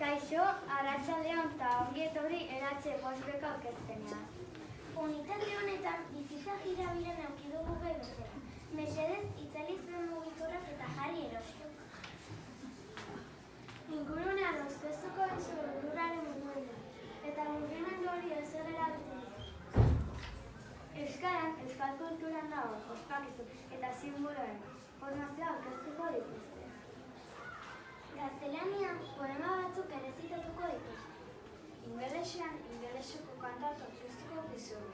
Kaixo, arratsaldeon eta ongi etorri eratze bosbeka aurkezpenean. Unitate honetan bizitza jirabiran eduki dugu gai bezala. Mesedez, itzali zuen mugikorrak eta jarri erostu. Ingurunean aurkeztuko dizu lurraren mugimendua, eta mugimendu hori ezagera bete. Euskaran, euskal kulturan dago, ospakizun eta simboloen formazioa aurkeztuko dituzte. Gaztelanian poema batzuk ere zitatuko dituzte. Ingelesean, ingeleseko kantak aurkeztuko dizugu,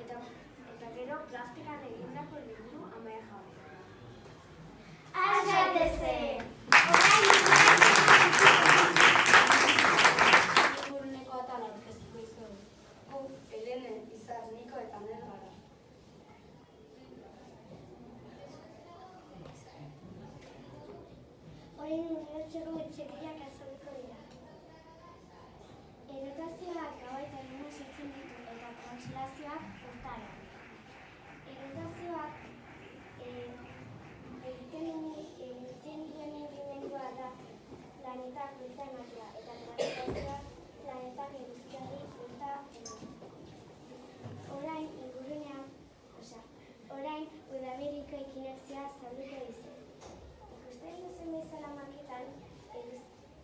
eta gero plastikan egindako liburu Amaia Jabe. Has gaitezen! Inguruneko atala aurkeztuko dizugu. Gu, Elene, Izar, Niko eta Nel gara. Orain unibertsoko etxekiak azalduko dira. Erotazioak gau eta eguna sortzen ditu eta translazioak urtara. Erotazioak egiten duen mugimendua da planetak buelta ematea eta translazioak planetak eguzkiari buelta ematea. Orain udaberriko ekinokzioa azalduko dizu. Ikusten duzen bezala maketan,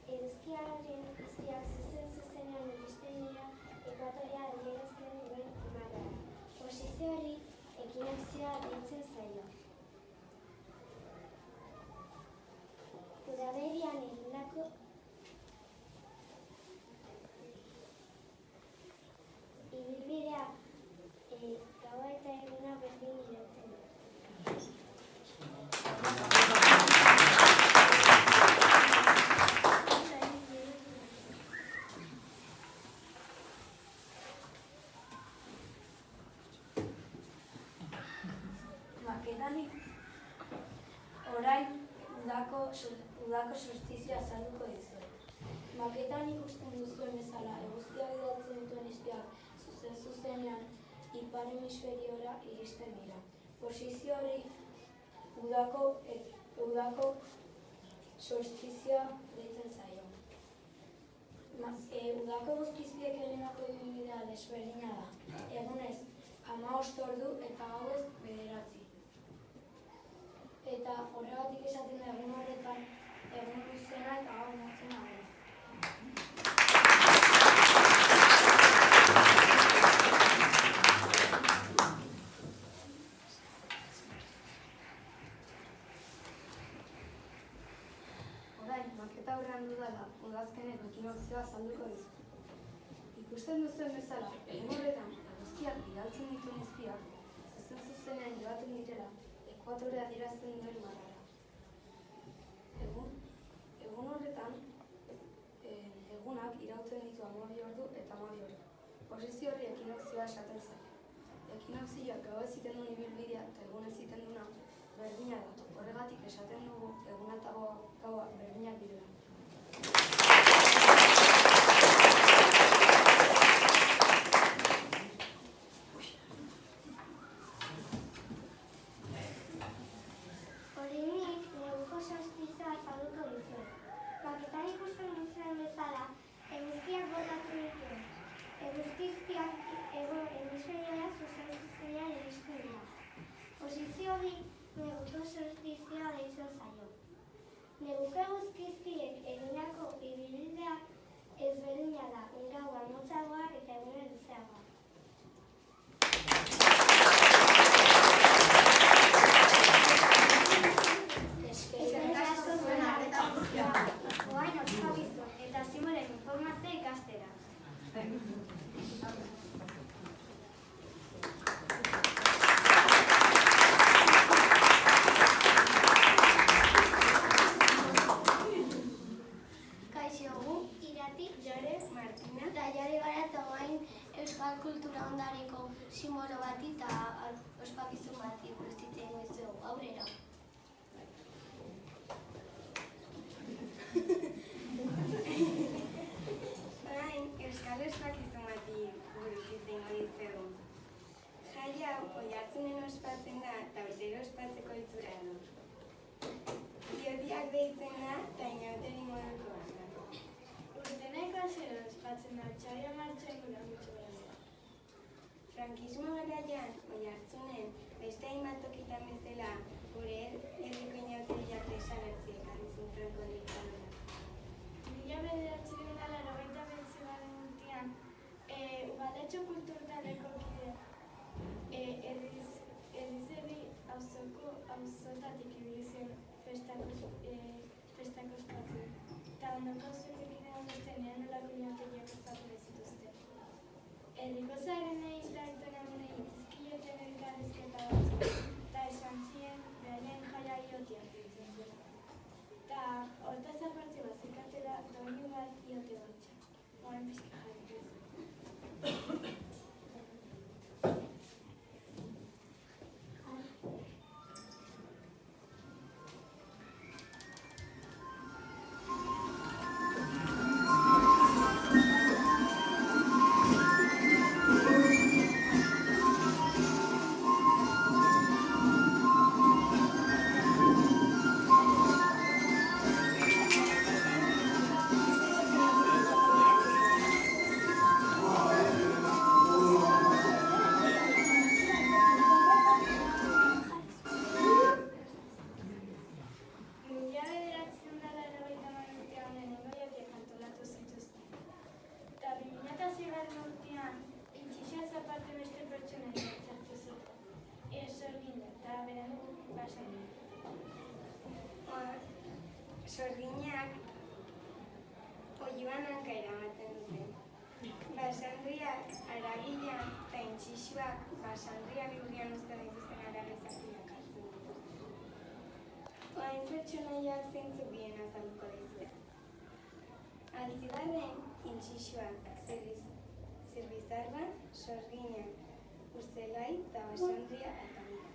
eguzkiaren izpiak zuzenean iristen dira ekuatorea adierazten duen imarrara. Posizio hori ekinokzioa deitzen zaio. Udaberrian egindako ibilbidea gaua eta eguna berdin irauten dut. Maketanik orain udako solstizioa azalduko dizuet. Maketan ikusten duzuen bezala eguzkia bidaltzen dituen izpiak zuzenean ipar hemisferiora iristen dira. Posizio hori udako solstizioa deitzen zaio. Udako eguzkizpiek egindako ibilbidea desberdina da. Egunez 15 ordu eta gauez 9. Eta horregatik esaten da egun horretan egun luzena eta gau motzena dela. Orain, maketa aurrean dudala, udazkeneko ekinokzioa azalduko dizu. Ikusten duzuen bezala, egun horretan eguzkiak bidaltzen dituen izpiak zuzenean joaten direla ekuatorea adierazten duen imarrara. Egun horretan, egunak irauten ditu 12 ordu eta 12 ordu. Posizio hori ekinokzioa esaten zaio. Ekinokzioak gau ez egiten duen ibilbidea eta egun ez egiten duena berdina da. Horregatik esaten dugu eguna eta gaua berdinak direla. Maketan ikusten duzuen bezala, eguzkiak botatzen dituen. Eguzkizpiak hemisferiora zuzenean iristen dira. Posizio hori neguko solstizioa deitzen zaio. Neguko eguzkizpiek Irati, Jare, Martina. eta jarri gara eta orain euskal kultura ondareko simbolo bati eta ospakizun bati buruz hitz egingo dizuegu. Aurrera. Orain, euskal ospakizun bati buruz hitz egingo dizuegu. Jai hau Oiartzunen ospatzen da eta urtero ospatzeko ohitura du. Diotiak deitzen da eta inauteri moduko bat da. Urteneko hasieran ospatzen da, txaila martxoan gura gutxo gara. Frankismo garaian Oiartzunen beste hainbat tokitan bezala gure herriko inauteriak desagertzi ekarri zuen Franco diktadura. 1989 urtean, Udaletxo kulturtaleko kide Erizerri auzotatik ibili zen festak ospatzen. Eta ondoko zuekin ondostenean olako inauteriak ospatu zituzten. Herriko zaharenei eta aitonamunei zizkioten elkarrizketa batzuk, eta esan zien behaien jaia iotiak ditzen zuen. Eta hortaz apartzi bazikatela doinu bat iote batxa. Moen pixka jarri zen. Sorginak oiuan hanka eramaten dute. Basandriak aragilan eta intxixuak basandria bihurrian uzten dituzten aragizak hartzen dituzte. Oain pertsonaiak zeintzuk bien azalduko dizuet. Altzibarren intxixuak zerbizarra, sorginak, urzelai eta basandria atamira.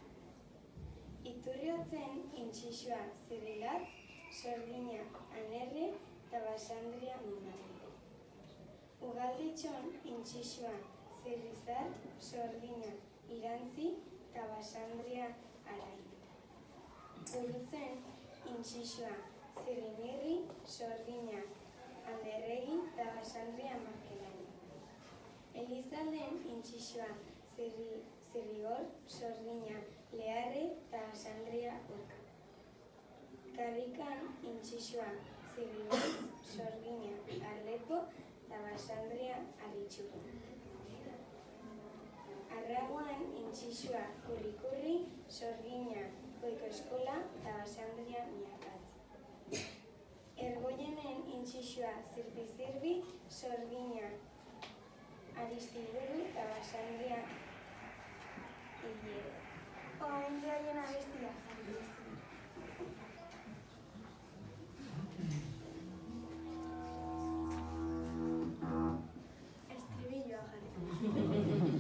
Iturriotzen intxixuak zirilatz, sorgina anerre eta basandria munarri. Ugalditxon intxixua zerrizar, sorgina irantzi eta basandria arai. Burutzen intxixua zerrimirri, sorgina anderregi eta basandria markelari. Elizalden intxixua zerrigor, sorgina leharre eta basandria urka. Karrikan intxixua zirribatz, sorgina arlepo eta basandria arritxuko. Arraguan intxixua kurrikurri, sorgina goiko eskola eta basandria miakatz. Ergoienen intxixua zirbi-zirbi, sorgina aristiburu eta basandria hilero. Oain jaien abestia jarri duzu. Thank you.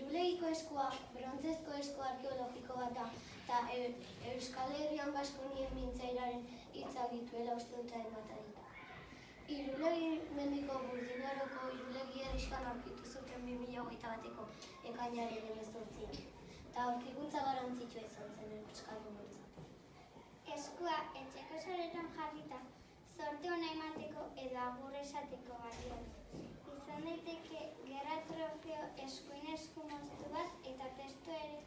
Irulegiko eskua brontzezko esko arkeologiko bat da, eta Euskal Herrian Baskonien mintzairaren hitzak dituela uste dute hainbat adituk. Irulegi mendiko Burdinaroko Irulegi herrixkan aurkitu zuten 2021ko ekainaren 18. Eta aurkikuntza garrantzitsua izan zen euskaldunontzat. Eskua etxeko soretan jarrita, zorte ona emateko edo agur esateko balio. Izan daiteke gerra trofeo eskuin esku moztu bat eta testu ere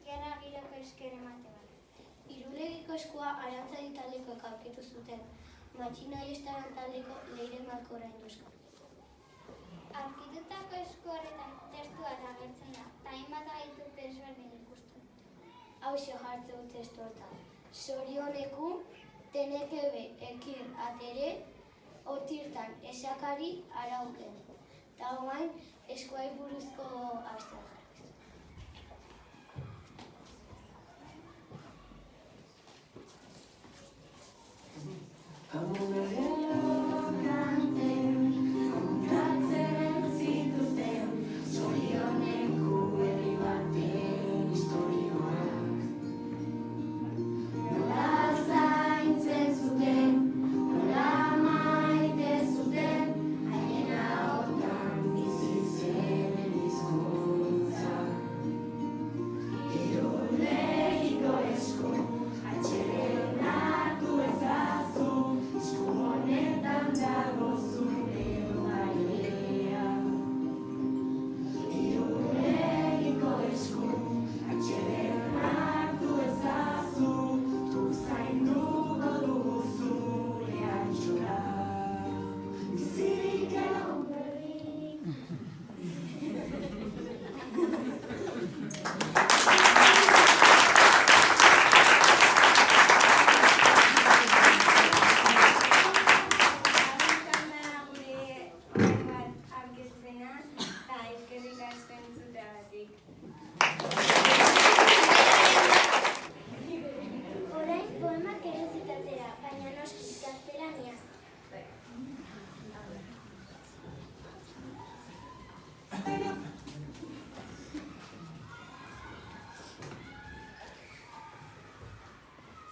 gerra giroko esker emate bat. Irulegiko eskua Arantzadi taldekoek aurkitu zuten, Matxina Aiestaran taldeko Leire Malkora induzka. Aurkitutako esku horretan testu bat agertzen da, eta hainbat gaitu desberdin ikusten. Hauxe jartzen testu hortan. Sorioneku, tenekebe ekir atere, otirtan esakari arauken. Eta guain, eskuai buruzko abestea jarrez.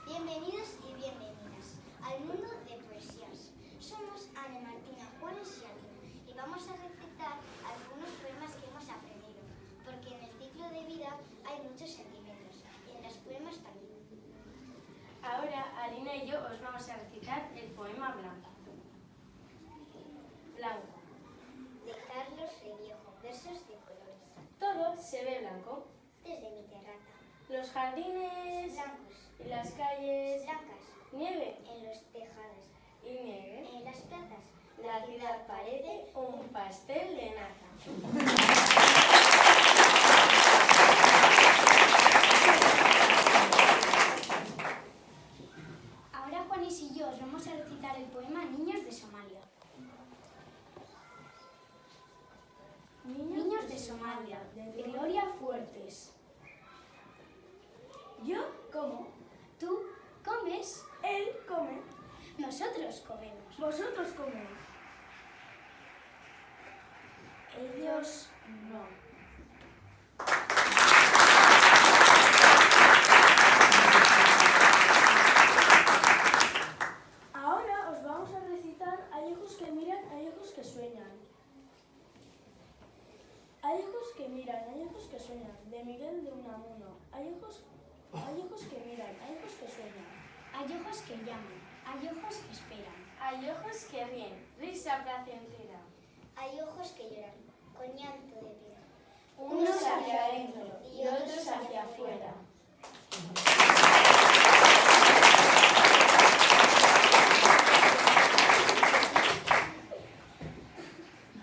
Bienvenidos y bienvenidas al mundo de poesías. Somos Ana Martina, Juanes y Alina y vamos a recitar algunos poemas que hemos aprendido, porque en el ciclo de vida hay muchos sentimientos y en los poemas también. Ahora Alina y yo os vamos a recitar el poema Blanco. Blanco. De Carlos Reviejo, versos de colores. Todo se ve blanco. Desde mi terraza. Los jardines Blancos. y las calles. Blancas. Nieve En los tejados. y nieve. En las plazas. La ciudad parece un pastel de nata. Ahora Juanes y yo os vamos a recitar el poema Niños de Somalia. Niños de Somalia, de Gloria Fuertes. Yo como. Tú comes, Él come. nosotros comemos. Vosotros coméis. Ellos no. Ahora os vamos a recitar Hay ojos que miran, hay ojos que sueñan. Hay ojos que miran, hay ojos que sueñan, de Miguel de Unamuno. Hay ojos que miran, hay ojos que sueñan. Hay ojos que llaman, hay ojos que esperan. Hay ojos que ríen, risa placentera. Hay ojos que lloran, con llanto de piedad. Unos hacia adentro y otros hacia afuera.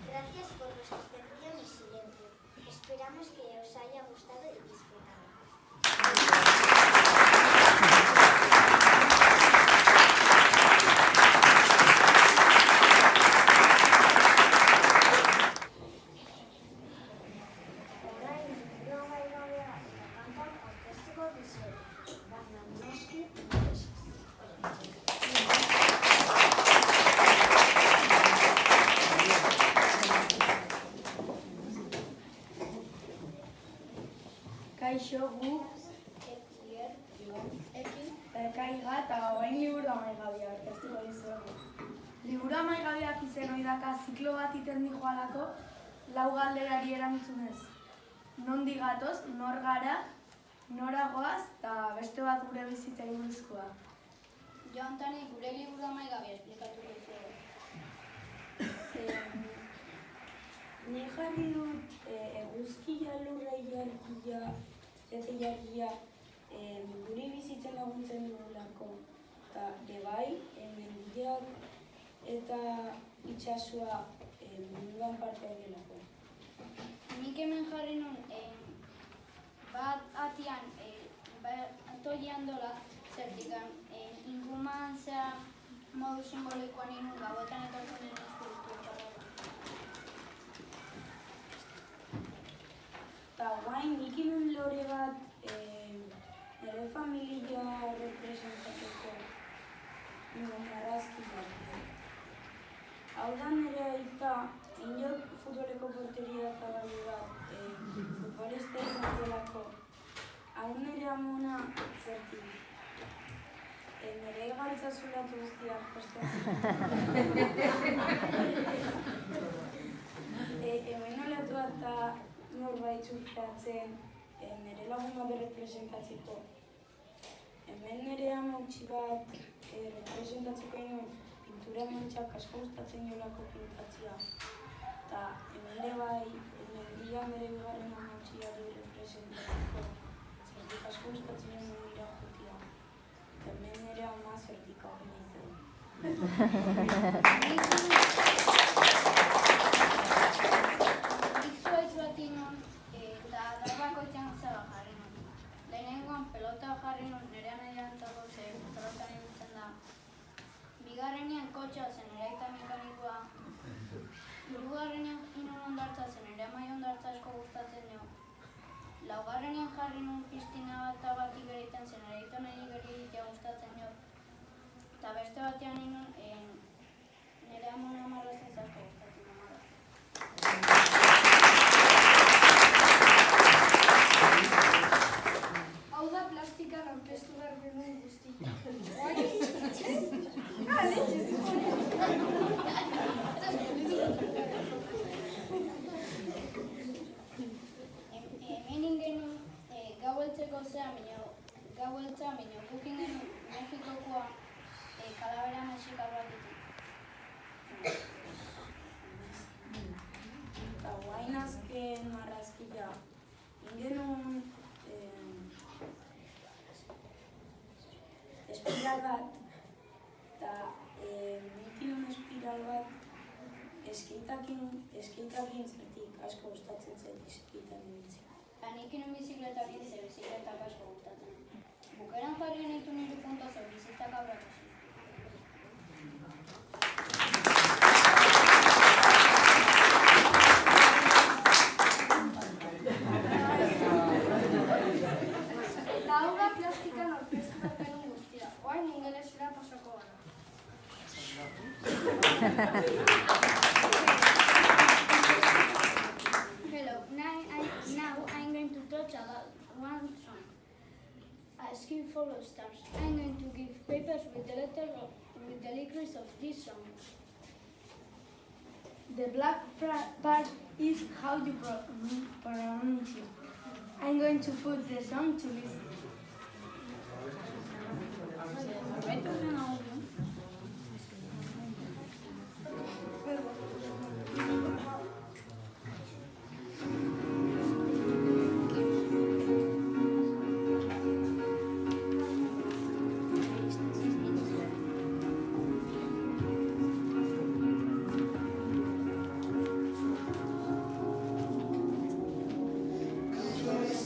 Gracias por vuestra atención y silencio. Esperamos que os haya gustado y disfrutado. No Kaixo, gu, Ekaiga eta orain liburu amaigabea aurkeztuko dizuegu. Liburu amaigabeak izen ohi daka ziklo bat iten dijoalako lau galderari erantzunez. Nondik gatoz, nor gara, nora goaz eta beste bat gure bizitzari buruzkoa. Jo Antoni gure liburu amaigabea esplikatuko dizuegu. Ni jarri dut eguzkia, lurra, ilargia, eta ilargia guri bizitzen laguntzen dugulako. Eta bebai, mendiak eta itxasua munduan parte delako. Nik hemen jarri nun bat atian atoian dola zertikan inguman zea modu simbolikoan inun gabotan etortzen den eskultura. Eta guain, nik inun lore bat nire familia representatzeko marrazki bat. Hau da nire aita, inok futboleko porteria zabaldu bat, futbolista izan zelako. Hau nire amona zertik. Nire egaltza zulatu guztiak postatzen. Hemen olatu eta norbait zurtatzen, nire lagun bat representatzeko. Hemen nire amautxi bat representatzeko inuen pintura mantxak asko gustatzen jolako pintatzea. Eta hemen ere bai, mendia nire bigarren amautxia du representatzeko. Zertik asko gustatzen joan dira jutia. Hemen nire ama zertik hau egiten. Nik zuaitz bat inun eta darbako itxan zeba jarri nun. Lehenengoan pelota jarri nun nire anaiantzako ze pelotan ibiltzen da. Bigarrenean kotxea zen nire aita mekanikoa. Hirugarrenean inun ondartza zen nire amai ondartza asko gustatzen dio. Laugarrenean jarri nun piztina bat igeriten zen nire aita nahi igeritea gustatzen dio. Eta beste batean inun nire amona marrazez asko gustatzen dio. Hau da plastikan aurkeztu behar genuen guztia. Hemen ingenun gaueltzeko zea minio guk ingenun Mexikokoa kalabera mexikal bat ditu. Eta guain azken marrazkia. Ingenun espiral bat, eta nik inun espiral bat eskeitakin zertik asko gustatzen zen eskeitan ibiltzea. Eta nik inun bizikletak ze bizikletak asko gustatzen. Bukeran jarri nitu nire punto ze bizitzak aurratu. Eta hau da plastikan aurkeztu behar genuen guztia. Orain ingelesera pasako gara. Hello, now I'm going to touch one song. A skin full of stars. I'm going to give papers with the lyrics of this song. The black part is how you pronounce it. I'm going to put the song to listen.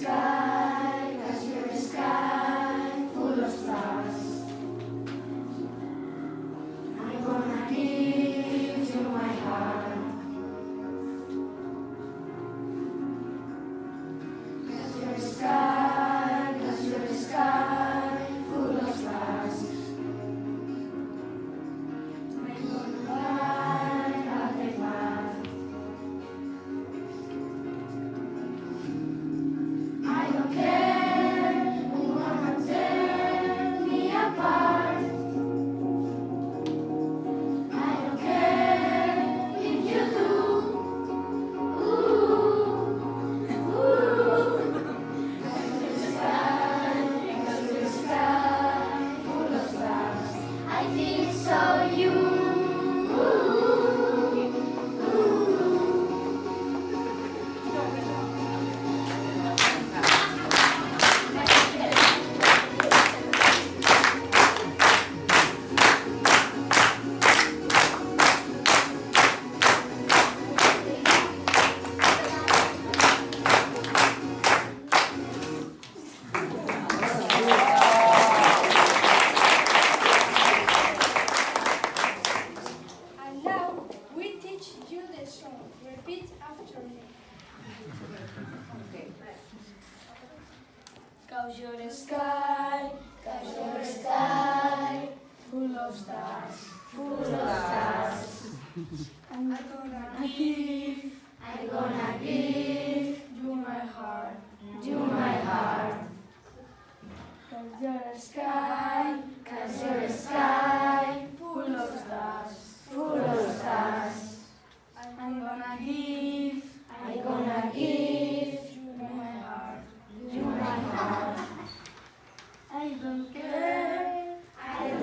Cause you're a 'Cause you're the sky, 'cause you're the sky, full of stars, full of stars. I'm gonna give you my heart, you my heart. 'Cause you're the sky, 'cause you're the sky, full of stars, full of stars. I'm gonna give you my heart, you my heart. I don't care, I'm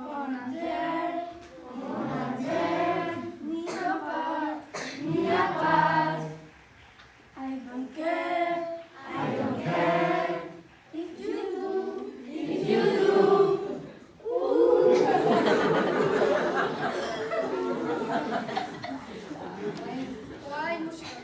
gonna tear me apart. I don't care, if you do. Why música?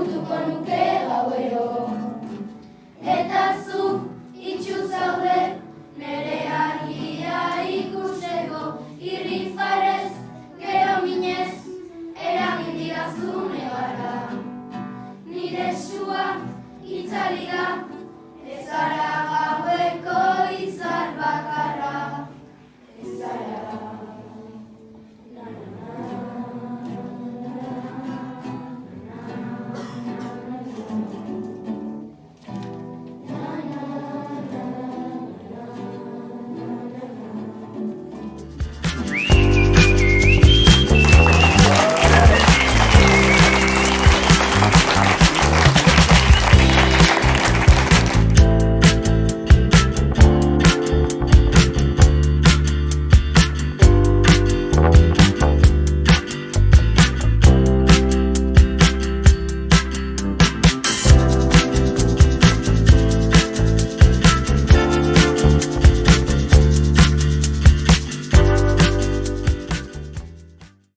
agurtuko nuke gauero.